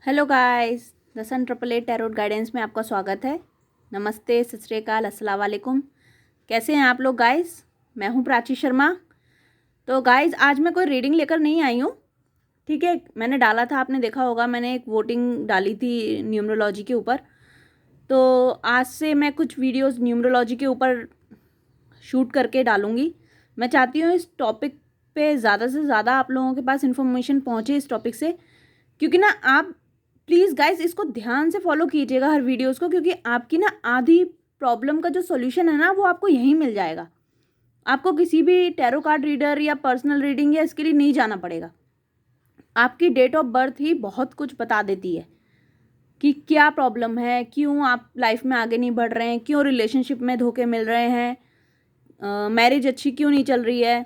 Hello guys, the sun triple eight tarot guidance में आपका स्वागत है। नमस्ते, सत श्री अकाल, अस्सलाम वालेकुम। कैसे हैं आप लोग गाइस? मैं हूं प्राची शर्मा। तो गाइस, आज मैं कोई रीडिंग लेकर नहीं आई हूं। ठीक है, मैंने डाला था, आपने देखा होगा, मैंने एक वोटिंग डाली थी न्यूमरोलॉजी के ऊपर। तो आज से मैं कुछ वीडियोस न्यूमरोलॉजी के ऊपर शूट करके डालूँगी। मैं चाहती हूँ इस टॉपिक पे ज़्यादा से ज़्यादा आप लोगों के पास इन्फॉर्मेशन पहुँचे इस टॉपिक से, क्योंकि ना आप प्लीज़ गाइस इसको ध्यान से फॉलो कीजिएगा हर वीडियोस को, क्योंकि आपकी ना आधी प्रॉब्लम का जो सॉल्यूशन है ना वो आपको यहीं मिल जाएगा। आपको किसी भी टैरो कार्ड रीडर या पर्सनल रीडिंग या इसके लिए नहीं जाना पड़ेगा। आपकी डेट ऑफ बर्थ ही बहुत कुछ बता देती है कि क्या प्रॉब्लम है, क्यों आप लाइफ में आगे नहीं बढ़ रहे हैं, क्यों रिलेशनशिप में धोखे मिल रहे हैं, मैरिज अच्छी क्यों नहीं चल रही है।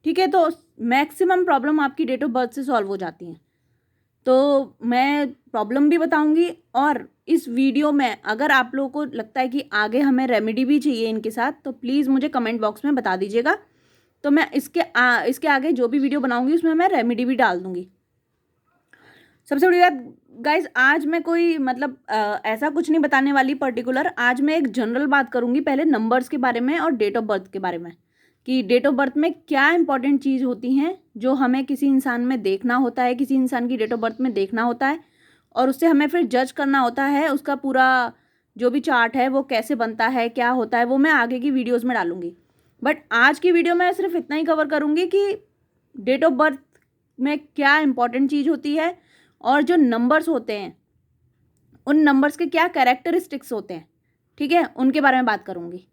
ठीक है, तो मैक्सिमम प्रॉब्लम आपकी डेट ऑफ बर्थ से सॉल्व हो जाती हैं। तो मैं प्रॉब्लम भी बताऊंगी, और इस वीडियो में अगर आप लोगों को लगता है कि आगे हमें रेमेडी भी चाहिए इनके साथ, तो प्लीज़ मुझे कमेंट बॉक्स में बता दीजिएगा। तो मैं इसके आगे जो भी वीडियो बनाऊंगी उसमें मैं रेमेडी भी डाल दूंगी। सबसे बड़ी बात गाइज, आज मैं कोई ऐसा कुछ नहीं बताने वाली पर्टिकुलर। आज मैं एक जनरल बात करूंगी, पहले नंबर्स के बारे में और डेट ऑफ बर्थ के बारे में, कि डेट ऑफ बर्थ में क्या इंपॉर्टेंट चीज़ होती हैं जो हमें किसी इंसान में देखना होता है, किसी इंसान की डेट ऑफ बर्थ में देखना होता है, और उससे हमें फिर जज करना होता है उसका पूरा जो भी चार्ट है वो कैसे बनता है, क्या होता है, वो मैं आगे की वीडियोज़ में डालूंगी। बट आज की वीडियो में सिर्फ इतना ही कवर करूँगी कि डेट ऑफ बर्थ में क्या इंपॉर्टेंट चीज़ होती है, और जो नंबर्स होते हैं उन नंबर्स के क्या कैरेक्टरिस्टिक्स होते हैं, ठीक है, उनके बारे में बात करूंगी।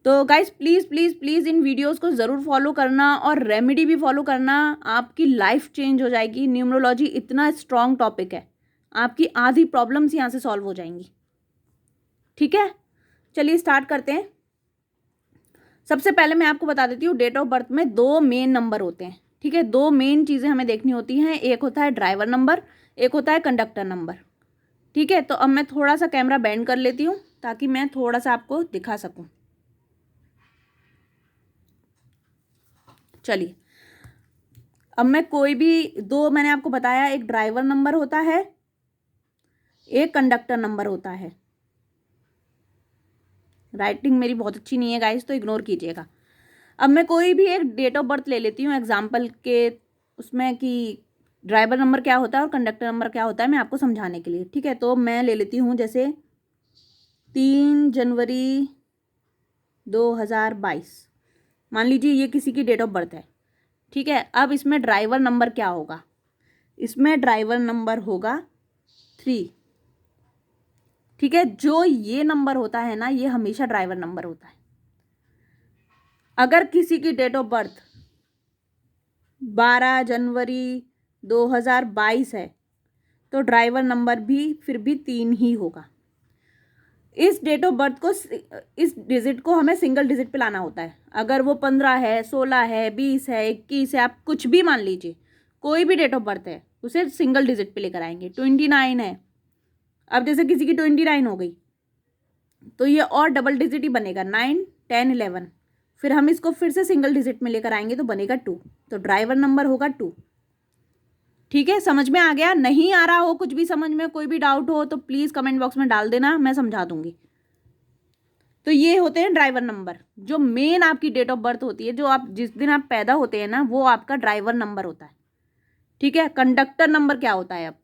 तो guys please please please in videos को ज़रूर फॉलो करना, और रेमेडी भी फॉलो करना। आपकी लाइफ चेंज हो जाएगी। न्यूमरोलॉजी इतना स्ट्रॉन्ग टॉपिक है, आपकी आधी प्रॉब्लम्स यहाँ से सॉल्व हो जाएंगी। ठीक है, चलिए स्टार्ट करते हैं। सबसे पहले मैं आपको बता देती हूँ, डेट ऑफ बर्थ में दो मेन नंबर होते हैं। ठीक है, दो मेन चीज़ें हमें देखनी होती हैं। एक होता है ड्राइवर नंबर, एक होता है कंडक्टर नंबर। ठीक है, तो अब मैं थोड़ा सा कैमरा बेंड कर लेती हूँ ताकि मैं थोड़ा सा आपको दिखा सकूं। चलिए, अब मैं कोई भी दो, मैंने आपको बताया, एक ड्राइवर नंबर होता है, एक कंडक्टर नंबर होता है। राइटिंग मेरी बहुत अच्छी नहीं है गाइस, तो इग्नोर कीजिएगा। अब मैं कोई भी एक डेट ऑफ बर्थ ले लेती हूँ एग्जाम्पल के उसमें, कि ड्राइवर नंबर क्या होता है और कंडक्टर नंबर क्या होता है, मैं आपको समझाने के लिए। ठीक है, तो मैं ले लेती हूँ जैसे 3 जनवरी 2022, मान लीजिए ये किसी की डेट ऑफ बर्थ है। ठीक है, अब इसमें ड्राइवर नंबर क्या होगा? इसमें ड्राइवर नंबर होगा 3। ठीक है, जो ये नंबर होता है ना, ये हमेशा ड्राइवर नंबर होता है। अगर किसी की डेट ऑफ बर्थ 12 जनवरी 2022 है, तो ड्राइवर नंबर भी फिर भी 3 ही होगा। इस डेट ऑफ बर्थ को, इस डिजिट को हमें सिंगल डिजिट पे लाना होता है। अगर वो 15 है, 16 है, 20 है, 21 है, आप कुछ भी मान लीजिए, कोई भी डेट ऑफ बर्थ है, उसे सिंगल डिजिट पे लेकर आएंगे। 29 है, अब जैसे किसी की 29 हो गई, तो ये और डबल डिजिट ही बनेगा, 9, 10, 11। फिर हम इसको फिर से सिंगल डिजिट में लेकर आएंगे तो बनेगा 2, तो ड्राइवर नंबर होगा 2। ठीक है, समझ में आ गया? नहीं आ रहा हो कुछ भी समझ में, कोई भी डाउट हो तो प्लीज़ कमेंट बॉक्स में डाल देना, मैं समझा दूंगी। तो ये होते हैं ड्राइवर नंबर, जो मेन आपकी डेट ऑफ बर्थ होती है, जो आप जिस दिन आप पैदा होते हैं ना, वो आपका ड्राइवर नंबर होता है। ठीक है, कंडक्टर नंबर क्या होता है अब,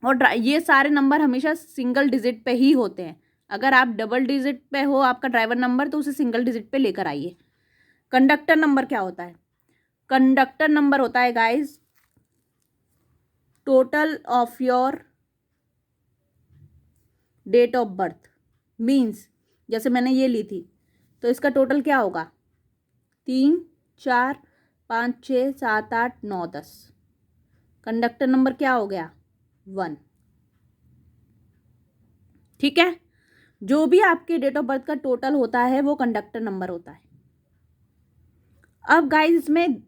और ये सारे नंबर हमेशा सिंगल डिजिट पे ही होते हैं। अगर आप डबल डिजिट पे हो आपका ड्राइवर नंबर, तो उसे सिंगल डिजिट पे लेकर आइए। कंडक्टर नंबर क्या होता है? कंडक्टर नंबर होता है guys total of your date of birth. Means जैसे मैंने ये ली थी, तो इसका टोटल क्या होगा? 3, 4, 5, 6, 7, 8, 9, 10। कंडक्टर नंबर क्या हो गया? 1। ठीक है, जो भी आपके डेट ऑफ बर्थ का टोटल होता है वो कंडक्टर नंबर होता है। अब गाइस, इसमें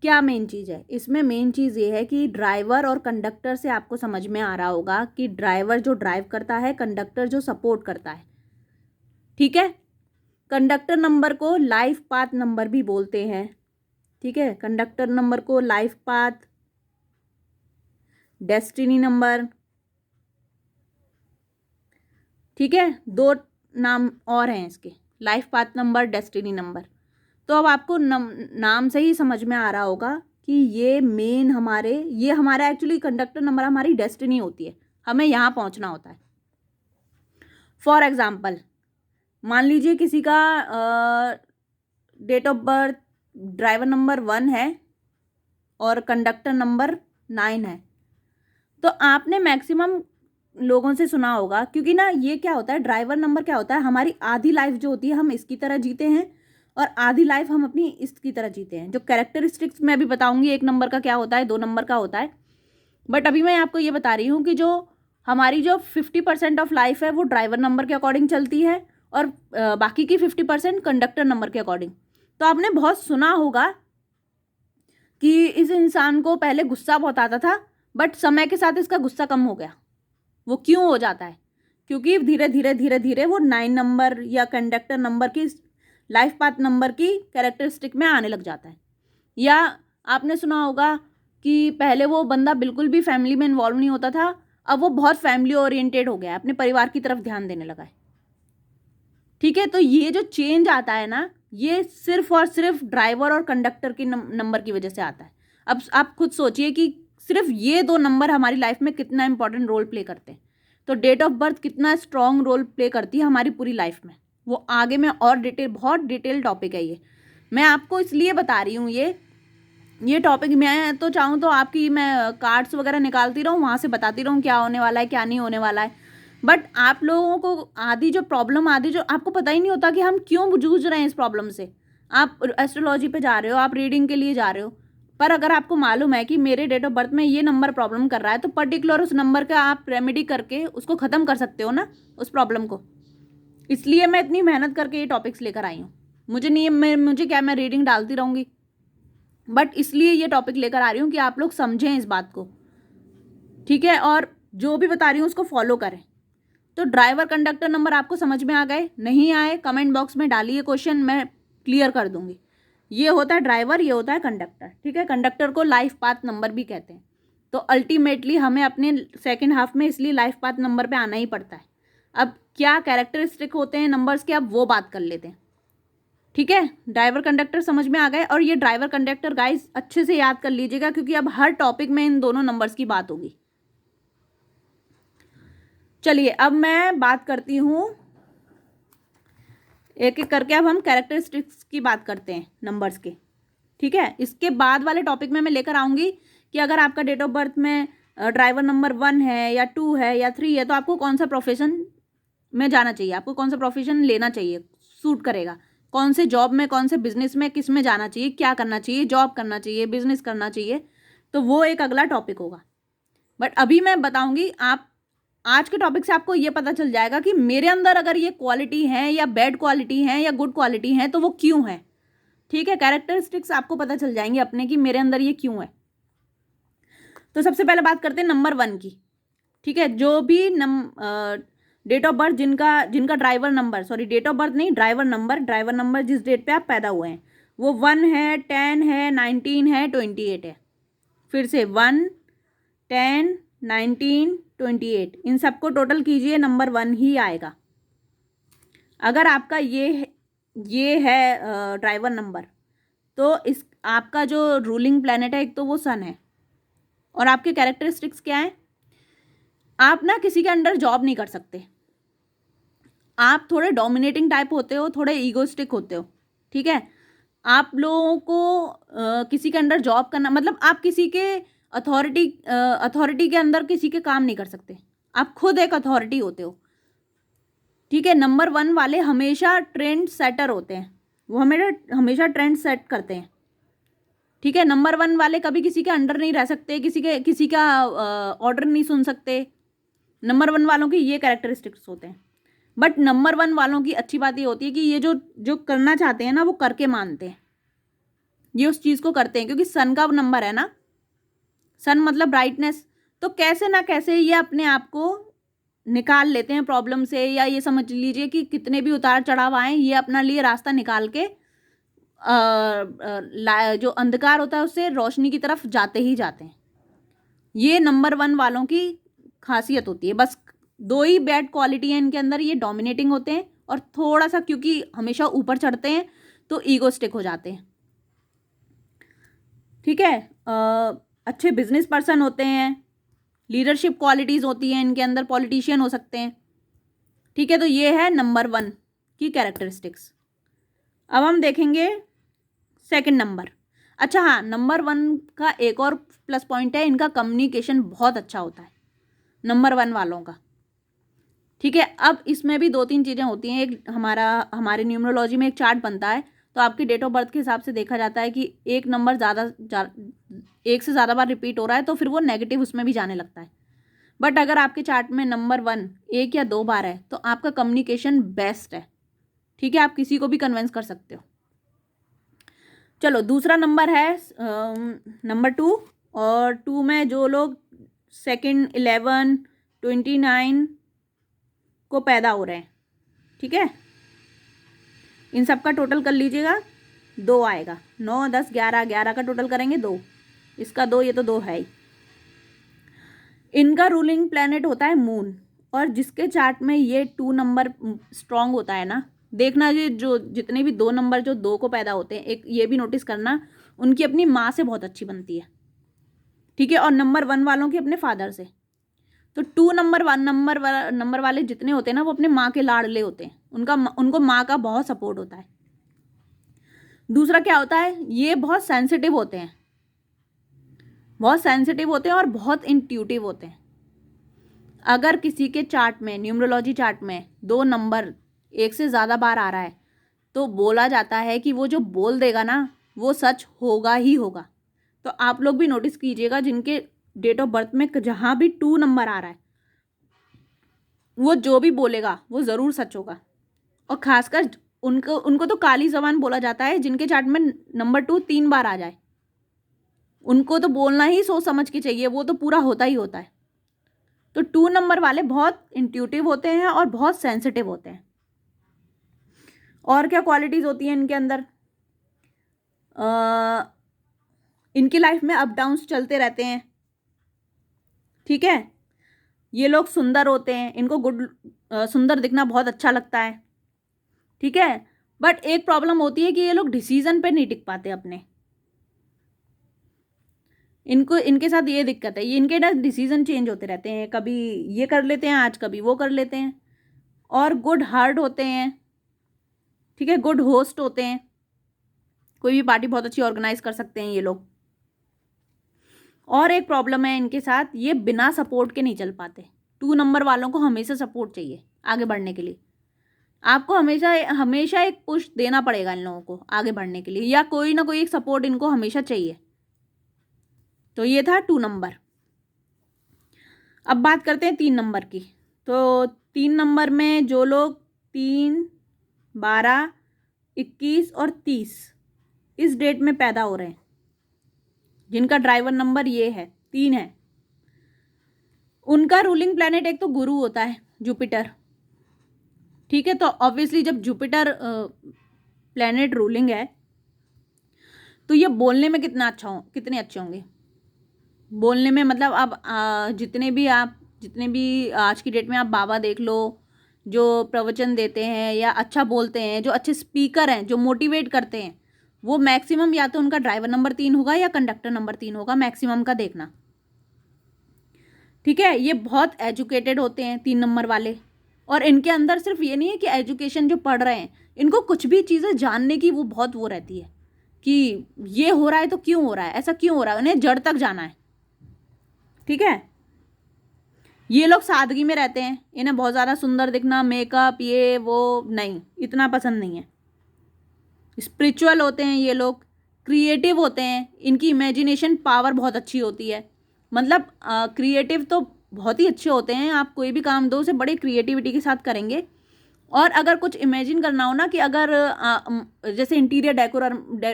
क्या मेन चीज़ है? इसमें मेन चीज़ ये है कि ड्राइवर और कंडक्टर से आपको समझ में आ रहा होगा कि ड्राइवर जो ड्राइव करता है, कंडक्टर जो सपोर्ट करता है। ठीक है, कंडक्टर नंबर को लाइफ पाथ नंबर भी बोलते हैं। ठीक है, कंडक्टर नंबर को लाइफ पाथ डेस्टिनी नंबर, ठीक है, दो नाम और हैं इसके, life path number, destiny number. तो अब आपको नाम से ही समझ में आ रहा होगा कि ये मेन ये हमारा एक्चुअली कंडक्टर नंबर हमारी डेस्टिनी होती है, हमें यहाँ पहुँचना होता है। फॉर एग्जाम्पल मान लीजिए किसी का date of birth driver number 1 है और कंडक्टर नंबर 9 है, तो आपने मैक्सिमम लोगों से सुना होगा, क्योंकि ना ये क्या होता है, ड्राइवर नंबर क्या होता है, हमारी आधी लाइफ जो होती है हम इसकी तरह जीते हैं और आधी लाइफ हम अपनी इसकी तरह जीते हैं। जो कैरेक्टरिस्टिक्स मैं अभी बताऊंगी, 1 नंबर का क्या होता है, 2 नंबर का होता है, बट अभी मैं आपको ये बता रही हूँ कि जो हमारी जो 50% ऑफ लाइफ है वो ड्राइवर नंबर के अकॉर्डिंग चलती है और बाकी की 50% कंडक्टर नंबर के अकॉर्डिंग। तो आपने बहुत सुना होगा कि इस इंसान को पहले गुस्सा बहुत आता था, बट समय के साथ इसका गुस्सा कम हो गया। वो क्यों हो जाता है? क्योंकि धीरे धीरे धीरे धीरे वो 9 नंबर या कंडक्टर नंबर की लाइफ पाथ नंबर की कैरेक्टरिस्टिक में आने लग जाता है। या आपने सुना होगा कि पहले वो बंदा बिल्कुल भी फैमिली में इन्वॉल्व नहीं होता था, अब वो बहुत फैमिली ओरिएंटेड हो गया है, अपने परिवार की तरफ ध्यान देने लगा है। ठीक है, तो ये जो चेंज आता है ना, ये सिर्फ और सिर्फ ड्राइवर और कंडक्टर की नंबर की वजह से आता है। अब आप खुद सोचिए कि सिर्फ ये 2 नंबर हमारी लाइफ में कितना इंपॉर्टेंट रोल प्ले करते हैं। तो डेट ऑफ बर्थ कितना स्ट्रॉन्ग रोल प्ले करती है हमारी पूरी लाइफ में, वो आगे में और बहुत डिटेल टॉपिक है ये। मैं आपको इसलिए बता रही हूँ ये टॉपिक, मैं तो चाहूँ तो आपकी मैं कार्ड्स वगैरह निकालती रहूँ, वहाँ से बताती रहूँ क्या होने वाला है क्या नहीं होने वाला है, बट आप लोगों को आधी जो आपको पता ही नहीं होता कि हम क्यों जूझ रहे हैं इस प्रॉब्लम से। आप एस्ट्रोलॉजी पे जा रहे हो, आप रीडिंग के लिए जा रहे हो, पर अगर आपको मालूम है कि मेरे डेट ऑफ बर्थ में ये नंबर प्रॉब्लम कर रहा है, तो पर्टिकुलर उस नंबर का आप रेमेडी करके उसको ख़त्म कर सकते हो ना, उस प्रॉब्लम को। इसलिए मैं इतनी मेहनत करके ये टॉपिक्स लेकर आई हूँ। मुझे क्या, मैं रीडिंग डालती रहूँगी, बट इसलिए ये टॉपिक लेकर आ रही हूँ कि आप लोग समझें इस बात को, ठीक है, और जो भी बता रही हूँ उसको फॉलो करें। तो ड्राइवर कंडक्टर नंबर आपको समझ में आ गए? नहीं आए कमेंट बॉक्स में डालिए क्वेश्चन, मैं क्लियर कर दूंगी। ये होता है ड्राइवर, ये होता है कंडक्टर, ठीक है। कंडक्टर को लाइफ पाथ नंबर भी कहते हैं। तो अल्टीमेटली हमें अपने सेकेंड हाफ में इसलिए लाइफ पाथ नंबर पे आना ही पड़ता है। अब क्या कैरेक्टरिस्टिक होते हैं नंबर्स के, अब वो बात कर लेते हैं, ठीक है। ड्राइवर कंडक्टर समझ में आ गए, और ये ड्राइवर कंडक्टर गाइस अच्छे से याद कर लीजिएगा, क्योंकि अब हर टॉपिक में इन दोनों नंबर्स की बात होगी। चलिए अब मैं बात करती हूँ एक एक करके। अब हम कैरेक्टरिस्टिक्स की बात करते हैं नंबर्स के, ठीक है। इसके बाद वाले टॉपिक में मैं लेकर आऊँगी कि अगर आपका डेट ऑफ बर्थ में ड्राइवर नंबर 1 है या 2 है या 3 है, तो आपको कौन सा प्रोफेशन में जाना चाहिए, आपको कौन सा प्रोफेशन लेना चाहिए, सूट करेगा, कौन से जॉब में, कौन से बिजनेस में, किस में जाना चाहिए, क्या करना चाहिए, जॉब करना चाहिए, बिजनेस करना चाहिए, तो वो एक अगला टॉपिक होगा। बट अभी मैं बताऊँगी, आप आज के टॉपिक से आपको ये पता चल जाएगा कि मेरे अंदर अगर ये क्वालिटी है या बैड क्वालिटी है या गुड क्वालिटी है तो वो क्यों है, ठीक है। कैरेक्टरिस्टिक्स आपको पता चल जाएंगे अपने कि मेरे अंदर ये क्यों है। तो सबसे पहले बात करते हैं नंबर 1 की, ठीक है। जो भी डेट ऑफ बर्थ जिनका driver number, sorry date of birth नहीं, ड्राइवर नंबर जिस डेट पे आप पैदा हुए हैं वो 1 है, 10 है, 19 है, 28 है। फिर से 1, 10, 19, 28, इन सबको टोटल कीजिए, नंबर 1 ही आएगा। अगर आपका ये है ड्राइवर नंबर, तो इस आपका जो रूलिंग प्लैनेट है एक तो वो सन है। और आपके कैरेक्टरिस्टिक्स क्या हैं? आप ना किसी के अंडर जॉब नहीं कर सकते, आप थोड़े डोमिनेटिंग टाइप होते हो, थोड़े ईगोस्टिक होते हो, ठीक है। आप लोगों को किसी के अंडर जॉब करना मतलब आप किसी के अथॉरिटी के अंदर किसी के काम नहीं कर सकते, आप खुद एक अथॉरिटी होते हो, ठीक है। नंबर 1 वाले हमेशा ट्रेंड सेटर होते हैं, वो हमेशा ट्रेंड सेट करते हैं, ठीक है। नंबर 1 वाले कभी किसी के अंडर नहीं रह सकते, किसी का ऑर्डर नहीं सुन सकते। नंबर 1 वालों की ये कैरेक्टरिस्टिक्स होते हैं। बट नंबर 1 वालों की अच्छी बात ये होती है कि ये जो करना चाहते हैं ना वो करके मानते हैं, ये उस चीज़ को करते हैं, क्योंकि सन का नंबर है ना, सन मतलब ब्राइटनेस। तो कैसे ना कैसे ये अपने आप को निकाल लेते हैं प्रॉब्लम से, या ये समझ लीजिए कि कितने भी उतार चढ़ाव आए ये अपना लिए रास्ता निकाल के जो अंधकार होता है उससे रोशनी की तरफ जाते ही जाते हैं। ये नंबर 1 वालों की खासियत होती है। बस 2 ही बैड क्वालिटी है इनके अंदर, ये डोमिनेटिंग होते हैं और थोड़ा सा क्योंकि हमेशा ऊपर चढ़ते हैं तो ईगोस्टिक हो जाते हैं। ठीक है, अच्छे बिजनेस पर्सन होते हैं, लीडरशिप क्वालिटीज़ होती हैं इनके अंदर, पॉलिटिशियन हो सकते हैं। ठीक है, तो ये है नंबर 1 की कैरेक्टरिस्टिक्स। अब हम देखेंगे सेकंड नंबर। अच्छा हाँ, नंबर 1 का एक और प्लस पॉइंट है, इनका कम्युनिकेशन बहुत अच्छा होता है नंबर 1 वालों का। ठीक है, अब इसमें भी 2-3 चीज़ें होती हैं। एक हमारे न्यूमरोलॉजी में एक चार्ट बनता है, तो आपकी डेट ऑफ बर्थ के हिसाब से देखा जाता है कि एक नंबर एक से ज़्यादा बार रिपीट हो रहा है तो फिर वो नेगेटिव उसमें भी जाने लगता है। बट अगर आपके चार्ट में नंबर 1 1 या 2 बार है तो आपका कम्युनिकेशन बेस्ट है। ठीक है, आप किसी को भी कन्विंस कर सकते हो। चलो, दूसरा नंबर है नंबर 2, और 2 में जो लोग 2, 11, 29 को पैदा हो रहे हैं, ठीक है, इन सब का टोटल कर लीजिएगा, 2 आएगा। 9, 10, 11 का टोटल करेंगे 2, इसका 2, ये तो 2 है ही। इनका रूलिंग प्लैनेट होता है मून, और जिसके चार्ट में ये 2 नंबर स्ट्रांग होता है ना, देखना ये जो जितने भी 2 नंबर जो 2 को पैदा होते हैं, एक ये भी नोटिस करना, उनकी अपनी माँ से बहुत अच्छी बनती है। ठीक है, और नंबर 1 वालों की अपने फादर से। तो 2 नंबर वाले जितने होते हैं ना, वो अपने माँ के लाडले होते हैं, उनको माँ का बहुत सपोर्ट होता है। दूसरा क्या होता है, ये बहुत सेंसिटिव होते हैं, और बहुत इंट्यूटिव होते हैं। अगर किसी के चार्ट में, न्यूमरोलॉजी चार्ट में 2 नंबर एक से ज़्यादा बार आ रहा है तो बोला जाता है कि वो जो बोल देगा ना वो सच होगा ही होगा। तो आप लोग भी नोटिस कीजिएगा, जिनके डेट ऑफ बर्थ में जहाँ भी 2 नंबर आ रहा है, वो जो भी बोलेगा वो ज़रूर सच होगा। और खासकर उनको तो काली ज़बान बोला जाता है, जिनके चार्ट में नंबर 2 3 बार आ जाए, उनको तो बोलना ही सोच समझ के चाहिए, वो तो पूरा होता ही होता है। तो 2 नंबर वाले बहुत इंट्यूटिव होते हैं और बहुत सेंसिटिव होते हैं। और क्या क्वालिटीज़ होती हैं इनके अंदर, इनकी लाइफ में अप डाउन्स चलते रहते हैं। ठीक है, ये लोग सुंदर होते हैं, इनको सुंदर दिखना बहुत अच्छा लगता है। ठीक है, बट एक प्रॉब्लम होती है कि ये लोग डिसीजन पे नहीं टिक पाते अपने, इनके साथ ये दिक्कत है, ये इनके ना डिसीजन चेंज होते रहते हैं, कभी ये कर लेते हैं आज, कभी वो कर लेते हैं। और गुड हार्ट होते हैं। ठीक है, गुड होस्ट होते हैं, कोई भी पार्टी बहुत अच्छी ऑर्गेनाइज कर सकते हैं ये लोग। और एक प्रॉब्लम है इनके साथ, ये बिना सपोर्ट के नहीं चल पाते। 2 नंबर वालों को हमेशा सपोर्ट चाहिए आगे बढ़ने के लिए। आपको हमेशा हमेशा एक पुश देना पड़ेगा इन लोगों को आगे बढ़ने के लिए, या कोई ना कोई एक सपोर्ट इनको हमेशा चाहिए। तो ये था 2 नंबर। अब बात करते हैं 3 नंबर की। तो 3 नंबर में जो लोग 3, 12, 21 और 30 इस डेट में पैदा हो रहे हैं, जिनका ड्राइवर नंबर ये है 3 है, उनका रूलिंग प्लैनेट एक तो गुरु होता है, जुपिटर। ठीक है, तो ऑब्वियसली जब जुपिटर प्लैनेट रूलिंग है तो ये बोलने में कितने अच्छे होंगे। बोलने में मतलब अब जितने भी आज की डेट में आप बाबा देख लो, जो प्रवचन देते हैं या अच्छा बोलते हैं, जो अच्छे स्पीकर हैं, जो मोटिवेट करते हैं, वो मैक्सिमम या तो उनका ड्राइवर नंबर 3 होगा या कंडक्टर नंबर 3 होगा, मैक्सिमम का देखना। ठीक है, ये बहुत एजुकेटेड होते हैं 3 नंबर वाले, और इनके अंदर सिर्फ ये नहीं है कि एजुकेशन जो पढ़ रहे हैं, इनको कुछ भी चीज़ें जानने की वो बहुत वो रहती है कि ये हो रहा है तो क्यों हो रहा है, ऐसा क्यों हो रहा है, उन्हें जड़ तक जाना है। ठीक है, ये लोग सादगी में रहते हैं, इन्हें बहुत ज़्यादा सुंदर दिखना, मेकअप, ये वो नहीं, इतना पसंद नहीं है। स्पिरिचुअल होते हैं ये लोग, क्रिएटिव होते हैं, इनकी इमेजिनेशन पावर बहुत अच्छी होती है। मतलब क्रिएटिव तो बहुत ही अच्छे होते हैं, आप कोई भी काम दो उसे बड़े क्रिएटिविटी के साथ करेंगे। और अगर कुछ इमेजिन करना हो ना, कि अगर जैसे इंटीरियर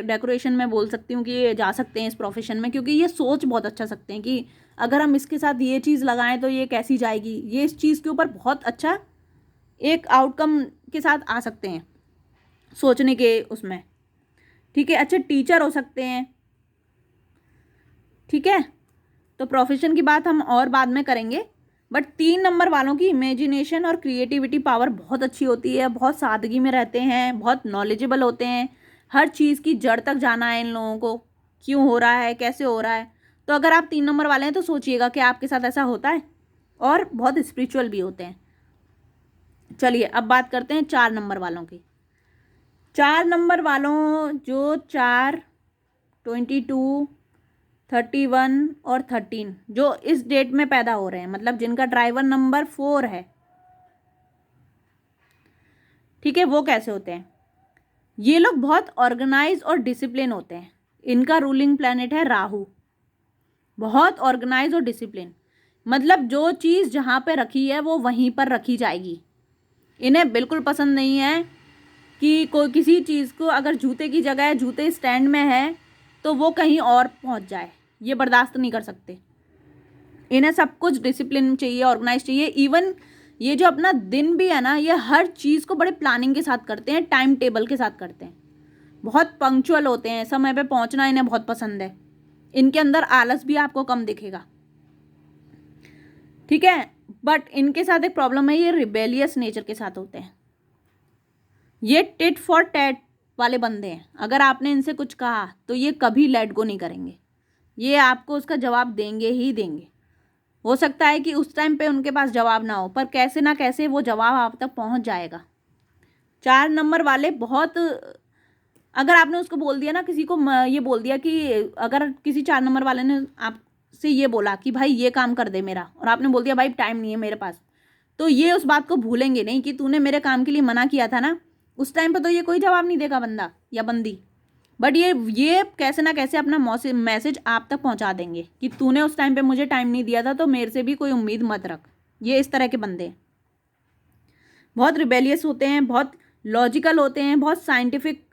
डेकोरेशन में बोल सकती हूँ कि ये जा सकते हैं इस प्रोफेशन में, क्योंकि ये सोच बहुत अच्छा सकते हैं कि अगर हम इसके साथ ये चीज़ लगाएं तो ये कैसी जाएगी, ये इस चीज़ के ऊपर बहुत अच्छा एक आउटकम के साथ आ सकते हैं सोचने के उसमें। ठीक है, अच्छे टीचर हो सकते हैं। ठीक है, तो प्रोफेशन की बात हम और बाद में करेंगे, बट 3 नंबर वालों की इमेजिनेशन और क्रिएटिविटी पावर बहुत अच्छी होती है, बहुत सादगी में रहते हैं, बहुत नॉलेजेबल होते हैं, हर चीज़ की जड़ तक जाना है इन लोगों को, क्यों हो रहा है, कैसे हो रहा है। तो अगर आप 3 नंबर वाले हैं तो सोचिएगा कि आपके साथ ऐसा होता है, और बहुत स्पिरिचुअल भी होते हैं। चलिए अब बात करते हैं 4 नंबर वालों की। 4 नंबर वालों जो 4, 22, 31 और 13 जो इस डेट में पैदा हो रहे हैं, मतलब जिनका ड्राइवर नंबर 4 है, ठीक है, वो कैसे होते हैं? ये लोग बहुत ऑर्गेनाइज और डिसिप्लिन होते हैं। इनका रूलिंग प्लैनेट है राहु। बहुत ऑर्गेनाइज और डिसिप्लिन, मतलब जो चीज़ जहाँ पे रखी है वो वहीं पर रखी जाएगी। इन्हें बिल्कुल पसंद नहीं है कि कोई किसी चीज़ को, अगर जूते की जगह जूते स्टैंड में है तो वो कहीं और पहुँच जाए, ये बर्दाश्त नहीं कर सकते। इन्हें सब कुछ डिसिप्लिन चाहिए, ऑर्गेनाइज चाहिए। इवन ये जो अपना दिन भी है ना, ये हर चीज़ को बड़े प्लानिंग के साथ करते हैं, टाइम टेबल के साथ करते हैं, बहुत पंक्चुअल होते हैं, समय पे पहुंचना इन्हें बहुत पसंद है। इनके अंदर आलस भी आपको कम दिखेगा, ठीक है। बट इनके साथ एक प्रॉब्लम है, ये रिबेलियस नेचर के साथ होते हैं। ये टिट फॉर टैट वाले बंदे हैं। अगर आपने इनसे कुछ कहा तो ये कभी लेट गो नहीं करेंगे, ये आपको उसका जवाब देंगे ही देंगे। हो सकता है कि उस टाइम पे उनके पास जवाब ना हो, पर कैसे ना कैसे वो जवाब आप तक पहुंच जाएगा। 4 नंबर वाले बहुत, अगर आपने उसको बोल दिया ना, किसी को ये बोल दिया कि, अगर किसी 4 नंबर वाले ने आपसे ये बोला कि भाई ये काम कर दे मेरा, और आपने बोल दिया भाई टाइम नहीं है मेरे पास, तो ये उस बात को भूलेंगे नहीं कि तूने मेरे काम के लिए मना किया था ना। उस टाइम पे तो ये कोई जवाब नहीं देगा बंदा या बंदी, बट ये कैसे ना कैसे अपना मैसेज आप तक पहुंचा देंगे कि तूने उस टाइम पे मुझे टाइम नहीं दिया था, तो मेरे से भी कोई उम्मीद मत रख। ये इस तरह के बंदे हैं। बहुत रिबेलियस होते हैं, बहुत लॉजिकल होते हैं, बहुत साइंटिफिक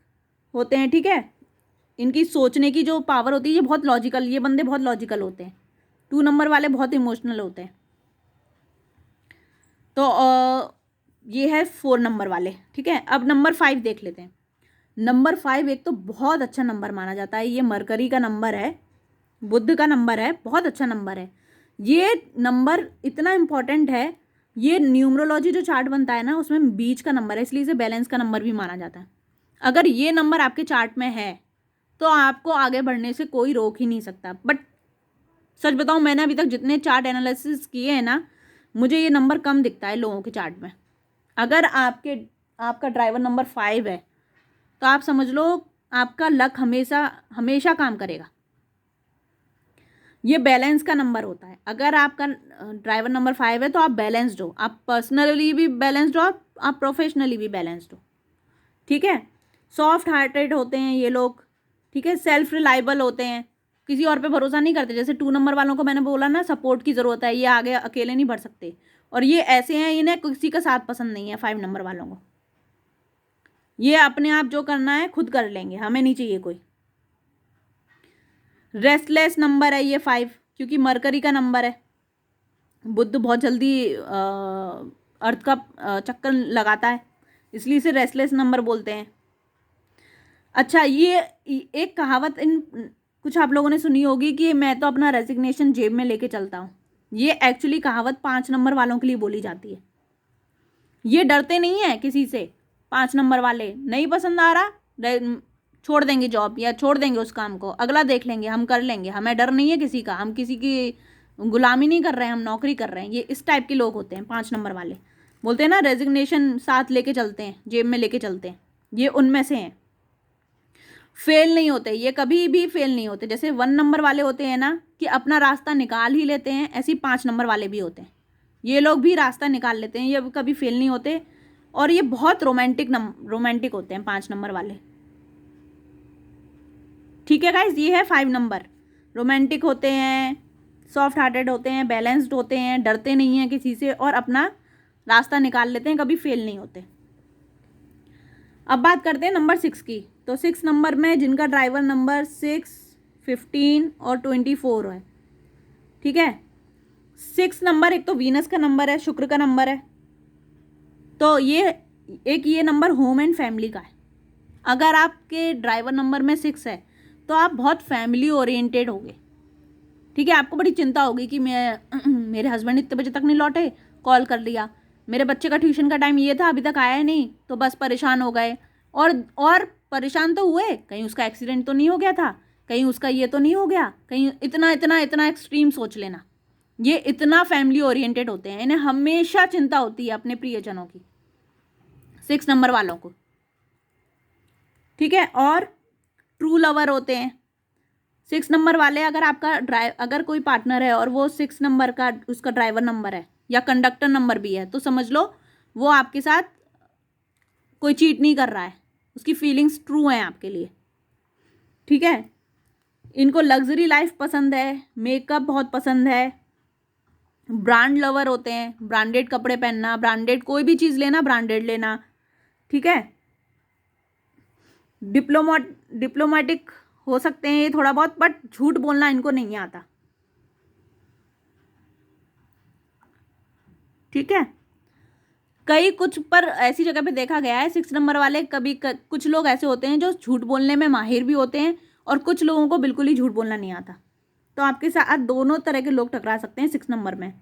होते हैं, ठीक है। इनकी सोचने की जो पावर होती है, ये बहुत लॉजिकल, ये बंदे बहुत लॉजिकल होते हैं। 2 नंबर वाले बहुत इमोशनल होते हैं। तो ये है 4 नंबर वाले, ठीक है। अब नंबर 5 देख लेते हैं। नंबर 5 एक तो बहुत अच्छा नंबर माना जाता है। ये मरकरी का नंबर है, बुध का नंबर है, बहुत अच्छा नंबर है। ये नंबर इतना इम्पॉर्टेंट है, ये न्यूमरोलॉजी जो चार्ट बनता है ना, उसमें बीच का नंबर है, इसलिए इसे बैलेंस का नंबर भी माना जाता है। अगर ये नंबर आपके चार्ट में है तो आपको आगे बढ़ने से कोई रोक ही नहीं सकता। बट सच बताऊं, मैंने अभी तक जितने चार्ट एनालिसिस किए हैं ना, मुझे ये नंबर कम दिखता है लोगों के चार्ट में। अगर आपका ड्राइवर नंबर 5 है तो आप समझ लो आपका लक हमेशा हमेशा काम करेगा। ये बैलेंस का नंबर होता है। अगर आपका ड्राइवर नंबर 5 है तो आप बैलेंस्ड हो, आप पर्सनली भी बैलेंस्ड हो, आप प्रोफेशनली भी बैलेंस्ड हो, ठीक है। सॉफ्ट हार्टेड होते हैं ये लोग, ठीक है। सेल्फ रिलायबल होते हैं, किसी और पे भरोसा नहीं करते। जैसे 2 नंबर वालों को मैंने बोला ना, सपोर्ट की ज़रूरत है, ये आगे अकेले नहीं बढ़ सकते। और ये ऐसे हैं, इन्हें किसी का साथ पसंद नहीं है। 5 नंबर वालों को ये अपने आप जो करना है खुद कर लेंगे, हमें नहीं चाहिए कोई। रेस्टलेस नंबर है ये 5, क्योंकि मरकरी का नंबर है। बुध बहुत जल्दी अर्थ का चक्कर लगाता है, इसलिए इसे रेस्टलेस नंबर बोलते हैं। अच्छा, ये एक कहावत इन कुछ आप लोगों ने सुनी होगी कि मैं तो अपना रेजिग्नेशन जेब में लेके चलता हूँ। ये एक्चुअली कहावत 5 नंबर वालों के लिए बोली जाती है। ये डरते नहीं है किसी से। 5 नंबर वाले, नहीं पसंद आ रहा छोड़ देंगे जॉब या छोड़ देंगे उस काम को, अगला देख लेंगे, हम कर लेंगे, हमें डर नहीं है किसी का, हम किसी की गुलामी नहीं कर रहे हैं, हम नौकरी कर रहे हैं। ये इस टाइप के लोग होते हैं 5 नंबर वाले। बोलते हैं ना रेजिग्नेशन साथ लेके चलते हैं, जेब में लेके चलते हैं, ये उनमें से हैं। फेल नहीं होते, ये कभी भी फेल नहीं होते। जैसे 1 नंबर वाले होते हैं ना कि अपना रास्ता निकाल ही लेते हैं, ऐसे 5 नंबर वाले भी होते हैं। ये लोग भी रास्ता निकाल लेते हैं, ये कभी फेल नहीं होते। और ये बहुत रोमांटिक होते हैं 5 नंबर वाले, ठीक है गाइस। ये है 5 नंबर। रोमांटिक होते हैं, सॉफ्ट हार्टेड होते हैं, बैलेंस्ड होते हैं, डरते नहीं हैं किसी से, और अपना रास्ता निकाल लेते हैं, कभी फेल नहीं होते। अब बात करते हैं नंबर 6 की। तो 6 नंबर में जिनका ड्राइवर नंबर 6, 15 और 24 है, ठीक है। 6 नंबर एक तो वीनस का नंबर है, शुक्र का नंबर है। तो ये नंबर होम एंड फैमिली का है। अगर आपके ड्राइवर नंबर में 6 है तो आप बहुत फैमिली ओरिएंटेड होंगे, ठीक है, आपको बड़ी चिंता होगी कि मैं मेरे हस्बैंड इतने बजे तक नहीं लौटे, कॉल कर लिया, मेरे बच्चे का ट्यूशन का टाइम ये था अभी तक आया नहीं, तो बस परेशान हो गए। और परेशान तो हुए, कहीं उसका एक्सीडेंट तो नहीं हो गया था, कहीं उसका ये तो नहीं हो गया, कहीं इतना इतना इतना एक्सट्रीम सोच लेना। ये इतना फैमिली ओरिएंटेड होते हैं, इन्हें हमेशा चिंता होती है अपने प्रियजनों की, 6 नंबर वालों को। ठीक है, और ट्रू लवर होते हैं 6 नंबर वाले। अगर कोई पार्टनर है और वो 6 नंबर का उसका ड्राइवर नंबर है या कंडक्टर नंबर भी है, तो समझ लो वो आपके साथ कोई चीट नहीं कर रहा है, उसकी फीलिंग्स ट्रू हैं आपके लिए। ठीक है, इनको लग्जरी लाइफ पसंद है, मेकअप बहुत पसंद है, ब्रांड लवर होते हैं, ब्रांडेड कपड़े पहनना, ब्रांडेड कोई भी चीज़ लेना, ब्रांडेड लेना। ठीक है, डिप्लोमेटिक हो सकते हैं ये थोड़ा बहुत, बट झूठ बोलना इनको नहीं आता। ठीक है, कई कुछ पर ऐसी जगह पे देखा गया है 6 नंबर वाले कुछ लोग ऐसे होते हैं जो झूठ बोलने में माहिर भी होते हैं, और कुछ लोगों को बिल्कुल ही झूठ बोलना नहीं आता। तो आपके साथ दोनों तरह के लोग टकरा सकते हैं 6 नंबर में।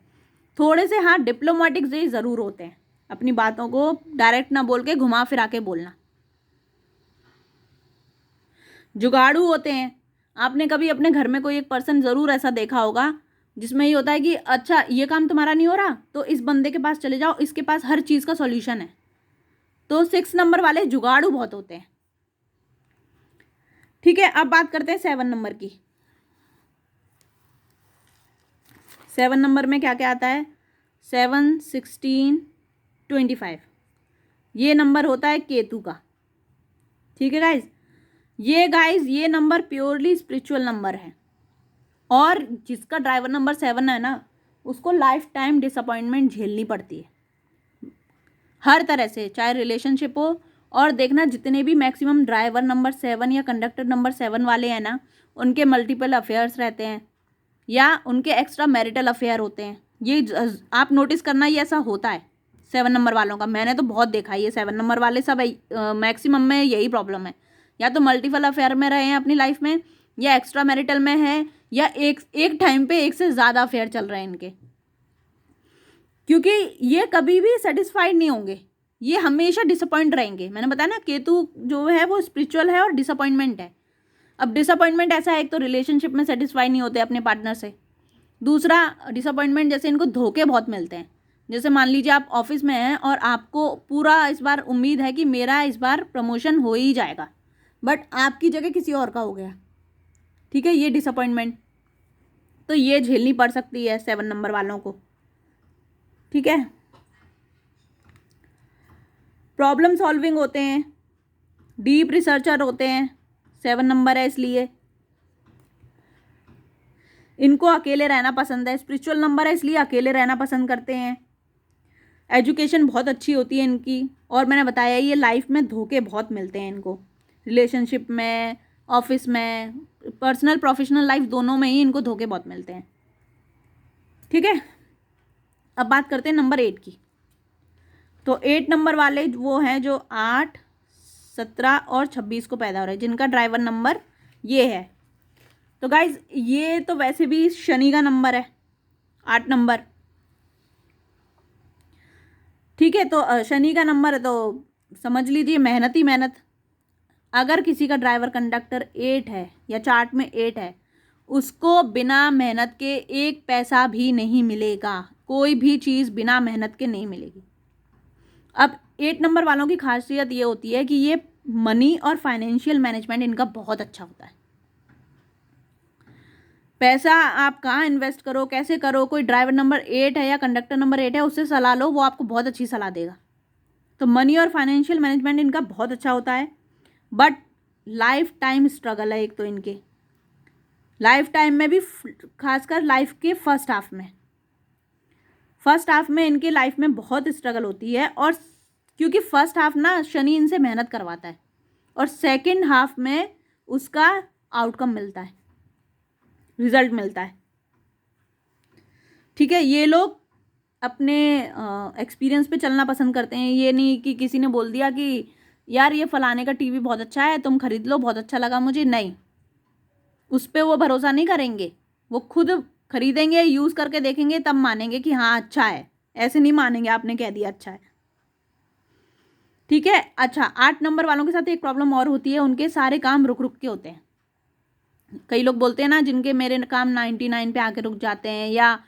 थोड़े से हाँ डिप्लोमेटिक से ज़रूर होते हैं, अपनी बातों को डायरेक्ट ना बोल के घुमा फिरा के बोलना। जुगाड़ू होते हैं, आपने कभी अपने घर में कोई एक पर्सन ज़रूर ऐसा देखा होगा जिसमें ये होता है कि अच्छा ये काम तुम्हारा नहीं हो रहा तो इस बंदे के पास चले जाओ, इसके पास हर चीज़ का सॉल्यूशन है। तो 6 नंबर वाले जुगाड़ू बहुत होते हैं। ठीक है, अब बात करते हैं 7 नंबर की। 7 नंबर में क्या क्या आता है? 7, 16, 25 ये नंबर होता है केतु का। ठीक है गाइज, ये नंबर प्योरली स्पिरिचुअल नंबर है, और जिसका ड्राइवर नंबर 7 है ना, उसको लाइफ टाइम डिसअपॉइंटमेंट झेलनी पड़ती है हर तरह से, चाहे रिलेशनशिप हो। और देखना जितने भी मैक्सिमम ड्राइवर नंबर 7 या कंडक्टर नंबर 7 वाले हैं ना, उनके मल्टीपल अफेयर्स रहते हैं या उनके एक्स्ट्रा मैरिटल अफेयर होते हैं। ये आप नोटिस करना, ये ऐसा होता है 7 नंबर वालों का। मैंने तो बहुत देखा है, ये 7 नंबर वाले सब मैक्सिमम में यही प्रॉब्लम है, या तो मल्टीपल अफेयर में रहे हैं अपनी लाइफ में, या एक्स्ट्रा मैरिटल में है, या एक टाइम पे एक से ज़्यादा अफेयर चल रहे हैं इनके। क्योंकि ये कभी भी सेटिस्फाइड नहीं होंगे, ये हमेशा डिसअपॉइंट रहेंगे। मैंने बताया ना, केतु जो है वो स्पिरिचुअल है और डिसअपॉइंटमेंट है। अब डिसअपॉइंटमेंट ऐसा है, एक तो रिलेशनशिप में सेटिस्फाई नहीं होते अपने पार्टनर से, दूसरा डिसअपॉइंटमेंट जैसे इनको धोखे बहुत मिलते हैं। जैसे मान लीजिए आप ऑफिस में हैं और आपको पूरा इस बार उम्मीद है कि मेरा इस बार प्रमोशन हो ही जाएगा, बट आपकी जगह किसी और का हो गया। ठीक है, ये डिसअपॉइंटमेंट तो ये झेलनी पड़ सकती है 7 नंबर वालों को। ठीक है, प्रॉब्लम सॉल्विंग होते हैं, डीप रिसर्चर होते हैं, 7 नंबर है इसलिए। इनको अकेले रहना पसंद है, स्पिरिचुअल नंबर है इसलिए अकेले रहना पसंद करते हैं। एजुकेशन बहुत अच्छी होती है इनकी, और मैंने बताया ये लाइफ में धोखे बहुत मिलते हैं इनको, रिलेशनशिप में, ऑफिस में, पर्सनल प्रोफेशनल लाइफ दोनों में ही इनको धोखे बहुत मिलते हैं। ठीक है, अब बात करते हैं नंबर 8 की। तो 8 नंबर वाले वो हैं जो 8, 17 और 26 को पैदा हो रहे हैं, जिनका ड्राइवर नंबर ये है। तो गाइज ये तो वैसे भी शनि का नंबर है 8 नंबर। ठीक है, तो शनि का नंबर है तो समझ लीजिए मेहनत ही मेहनत। अगर किसी का ड्राइवर कंडक्टर 8 है या चार्ट में 8 है, उसको बिना मेहनत के 1 पैसा भी नहीं मिलेगा, कोई भी चीज़ बिना मेहनत के नहीं मिलेगी। अब 8 नंबर वालों की खासियत ये होती है कि ये मनी और फाइनेंशियल मैनेजमेंट इनका बहुत अच्छा होता है। पैसा आप कहाँ इन्वेस्ट करो, कैसे करो, कोई ड्राइवर नंबर 8 है या कंडक्टर नंबर 8 है उससे सलाह लो, वो आपको बहुत अच्छी सलाह देगा। तो मनी और फाइनेंशियल मैनेजमेंट इनका बहुत अच्छा होता है, बट लाइफ टाइम स्ट्रगल है एक तो इनके, लाइफ टाइम में भी, खासकर लाइफ के फर्स्ट हाफ में इनके लाइफ में बहुत स्ट्रगल होती है। और क्योंकि फर्स्ट हाफ ना शनि इनसे मेहनत करवाता है, और सेकंड हाफ में उसका आउटकम मिलता है, रिजल्ट मिलता है। ठीक है, ये लोग अपने एक्सपीरियंस पे चलना पसंद करते हैं। ये नहीं कि किसी ने बोल दिया कि यार ये फलाने का टीवी बहुत अच्छा है तुम खरीद लो, बहुत अच्छा लगा मुझे, नहीं, उस पर वो भरोसा नहीं करेंगे। वो खुद खरीदेंगे, यूज़ करके देखेंगे, तब मानेंगे कि हाँ अच्छा है। ऐसे नहीं मानेंगे आपने कह दिया अच्छा है। ठीक है। अच्छा, 8 नंबर वालों के साथ एक प्रॉब्लम और होती है, उनके सारे काम रुक रुक के होते हैं। कई लोग बोलते हैं ना, जिनके मेरे काम 99 पे आके रुक जाते हैं, या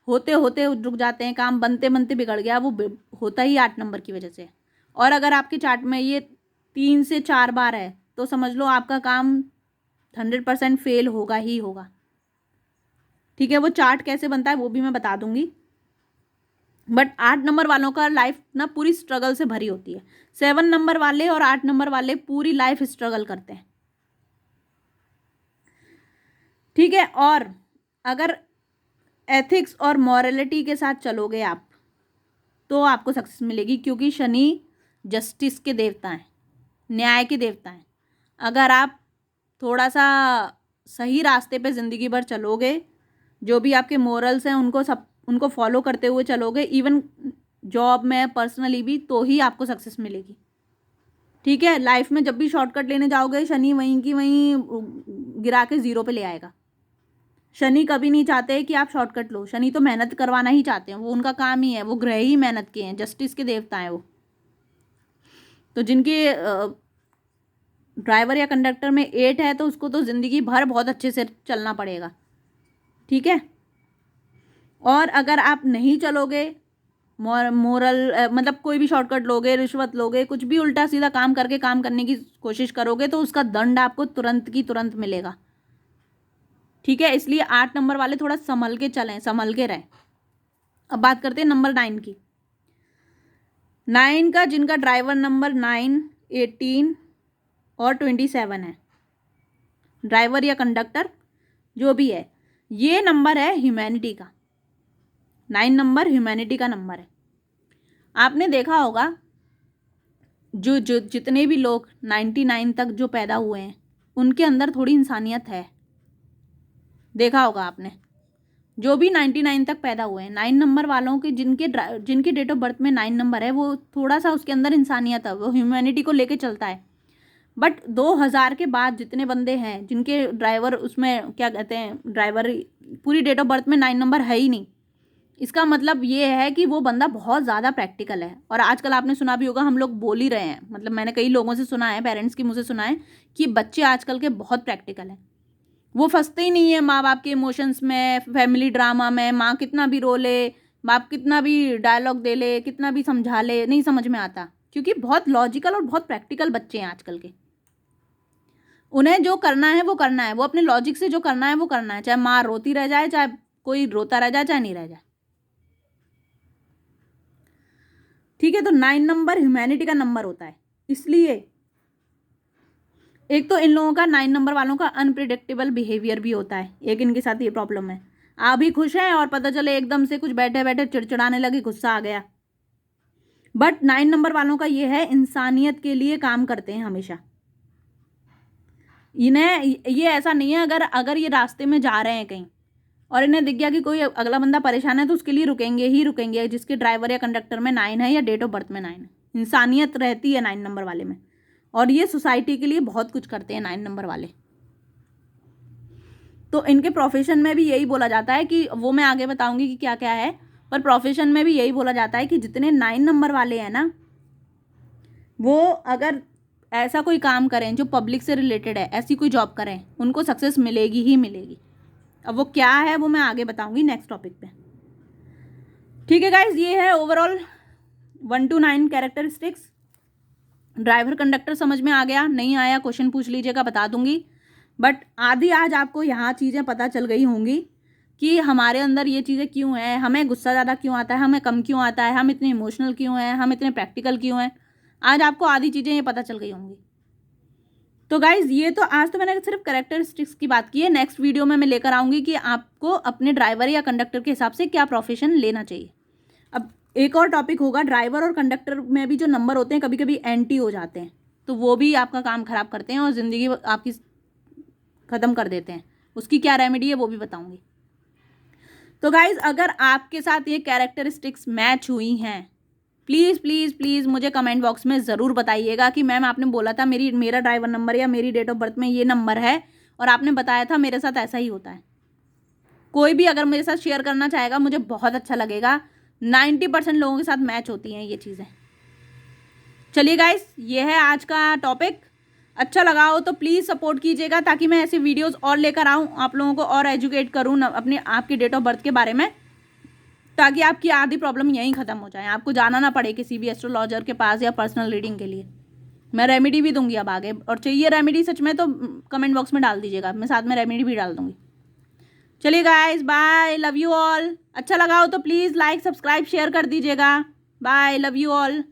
होते होते रुक जाते हैं, काम बनते बनते बिगड़ गया, वो होता ही 8 नंबर की वजह से। और अगर आपके चार्ट में ये 3 से 4 बार है तो समझ लो आपका काम 100% फेल होगा ही होगा। ठीक है, वो चार्ट कैसे बनता है वो भी मैं बता दूंगी। बट 8 नंबर वालों का लाइफ ना पूरी स्ट्रगल से भरी होती है। 7 नंबर वाले और 8 नंबर वाले पूरी लाइफ स्ट्रगल करते हैं। ठीक है। और अगर एथिक्स और मॉरलिटी के साथ चलोगे आप तो आपको सक्सेस मिलेगी, क्योंकि शनि जस्टिस के देवता हैं, न्याय के देवता हैं। अगर आप थोड़ा सा सही रास्ते पे ज़िंदगी भर चलोगे, जो भी आपके मोरल्स हैं उनको फॉलो करते हुए चलोगे, इवन जॉब में, पर्सनली भी, तो ही आपको सक्सेस मिलेगी। ठीक है। लाइफ में जब भी शॉर्टकट लेने जाओगे, शनि वहीं की वहीं गिरा के ज़ीरो पे ले आएगा। शनि कभी नहीं चाहते कि आप शॉर्टकट लो। शनि तो मेहनत करवाना ही चाहते हैं, वो उनका काम ही है, वो ग्रह ही मेहनत के हैं, जस्टिस के देवता हैं वो। तो जिनके ड्राइवर या कंडक्टर में 8 है तो उसको तो ज़िंदगी भर बहुत अच्छे से चलना पड़ेगा। ठीक है। और अगर आप नहीं चलोगे, मोरल मतलब कोई भी शॉर्टकट लोगे, रिश्वत लोगे, कुछ भी उल्टा सीधा काम करके काम करने की कोशिश करोगे, तो उसका दंड आपको तुरंत की तुरंत मिलेगा। ठीक है। इसलिए 8 नंबर वाले थोड़ा संभल के चलें, संभल के रहें। अब बात करते हैं नंबर 9 की। 9 का जिनका ड्राइवर नंबर 9, 18 और 27 है, ड्राइवर या कंडक्टर जो भी है, ये नंबर है ह्यूमैनिटी का। 9 नंबर ह्यूमैनिटी का नंबर है। आपने देखा होगा जो जितने भी लोग 99 तक जो पैदा हुए हैं उनके अंदर थोड़ी इंसानियत है। देखा होगा आपने, जो भी 99 तक पैदा हुए हैं, 9 नंबर वालों के जिनकी डेट ऑफ बर्थ में 9 नंबर है, वो थोड़ा सा उसके अंदर इंसानियत है, वो ह्यूमैनिटी को लेके चलता है। बट 2000 के बाद जितने बंदे हैं जिनके ड्राइवर, उसमें क्या कहते हैं, ड्राइवर पूरी डेट ऑफ बर्थ में 9 नंबर है ही नहीं, इसका मतलब ये है कि वो बंदा बहुत ज़्यादा प्रैक्टिकल है। और आजकल आपने सुना भी होगा, हम लोग बोल ही रहे हैं, मतलब मैंने कई लोगों से सुना है, पेरेंट्स की मुँह से सुना है कि बच्चे आजकल के बहुत प्रैक्टिकल हैं। वो फंसते ही नहीं है माँ बाप के इमोशंस में, फैमिली ड्रामा में। माँ कितना भी रो ले, बाप कितना भी डायलॉग दे ले, कितना भी समझा ले, नहीं समझ में आता, क्योंकि बहुत लॉजिकल और बहुत प्रैक्टिकल बच्चे हैं आजकल के। उन्हें जो करना है वो करना है, वो अपने लॉजिक से जो करना है वो करना है, चाहे माँ रोती रह जाए, चाहे कोई रोता रह जाए, चाहे नहीं रह जाए। ठीक है। तो 9 नंबर ह्यूमैनिटी का नंबर होता है, इसलिए एक तो इन लोगों का 9 नंबर वालों का अनप्रिडिक्टेबल बिहेवियर भी होता है। एक इनके साथ ये प्रॉब्लम है, आप भी खुश हैं और पता चले एकदम से कुछ बैठे बैठे चिड़चिड़ाने लगे, गुस्सा आ गया। बट 9 नंबर वालों का ये है, इंसानियत के लिए काम करते हैं हमेशा। इन्हें ये ऐसा नहीं है, अगर ये रास्ते में जा रहे हैं कहीं और इन्हें दिख गया कि कोई अगला बंदा परेशान है, तो उसके लिए रुकेंगे ही रुकेंगे, जिसके ड्राइवर या कंडक्टर में 9 है या डेट ऑफ बर्थ में 9 है। इंसानियत रहती है 9 नंबर वाले में, और ये सोसाइटी के लिए बहुत कुछ करते हैं 9 नंबर वाले। तो इनके प्रोफेशन में भी यही बोला जाता है कि, वो मैं आगे बताऊंगी कि क्या क्या है, पर प्रोफेशन में भी यही बोला जाता है कि जितने 9 नंबर वाले हैं ना, वो अगर ऐसा कोई काम करें जो पब्लिक से रिलेटेड है, ऐसी कोई जॉब करें, उनको सक्सेस मिलेगी ही मिलेगी। अब वो क्या है वो मैं आगे बताऊंगी नेक्स्ट टॉपिक पे। ठीक है गाइज, ये है overall 1 to 9 characteristics. Driver conductor समझ में आ गया? नहीं आया क्वेश्चन पूछ लीजिएगा, बता दूंगी। बट आधी आज आपको यहाँ चीज़ें पता चल गई होंगी कि हमारे अंदर ये चीज़ें क्यों हैं, हमें गुस्सा ज़्यादा क्यों आता है, हमें कम क्यों आता है, हम इतने इमोशनल क्यों हैं, हम इतने प्रैक्टिकल क्यों हैं। आज आपको आधी चीज़ें ये पता चल गई होंगी। तो गाइज़, ये तो आज तो मैंने सिर्फ कैरेक्टरिस्टिक्स की बात की है। नेक्स्ट वीडियो में मैं लेकर आऊँगी कि आपको अपने ड्राइवर या कंडक्टर के हिसाब से क्या प्रोफेशन लेना चाहिए। अब एक और टॉपिक होगा, ड्राइवर और कंडक्टर में भी जो नंबर होते हैं कभी कभी एंटी हो जाते हैं, तो वो भी आपका काम ख़राब करते हैं और ज़िंदगी आपकी ख़त्म कर देते हैं। उसकी क्या रेमेडी है वो भी बताऊँगी। तो गाइज़, अगर आपके साथ ये कैरेक्टरिस्टिक्स मैच हुई हैं, प्लीज़ प्लीज़ प्लीज़ मुझे कमेंट बॉक्स में ज़रूर बताइएगा कि मैम आपने बोला था मेरा ड्राइवर नंबर या मेरी डेट ऑफ बर्थ में ये नंबर है और आपने बताया था मेरे साथ ऐसा ही होता है। कोई भी अगर मेरे साथ शेयर करना चाहेगा मुझे बहुत अच्छा लगेगा। 90% लोगों के साथ मैच होती हैं ये चीज़ें। चलिए गाइस, ये है आज का टॉपिक। अच्छा लगा हो तो प्लीज़ सपोर्ट कीजिएगा ताकि मैं ऐसी वीडियोस और लेकर आऊँ, आप लोगों को और एजुकेट करूँ अपने आपकी डेट ऑफ बर्थ के बारे में, ताकि आपकी आधी प्रॉब्लम यहीं ख़त्म हो जाए, आपको जाना ना पड़े किसी भी एस्ट्रोलॉजर के पास या पर्सनल रीडिंग के लिए। मैं रेमेडी भी दूंगी अब आगे, और चाहिए रेमेडी सच में तो कमेंट बॉक्स में डाल दीजिएगा, मैं साथ में रेमेडी भी डाल दूंगी। चलिए guys, bye, love you all. अच्छा लगा हो तो प्लीज़ लाइक सब्सक्राइब शेयर कर दीजिएगा। Bye, love you all.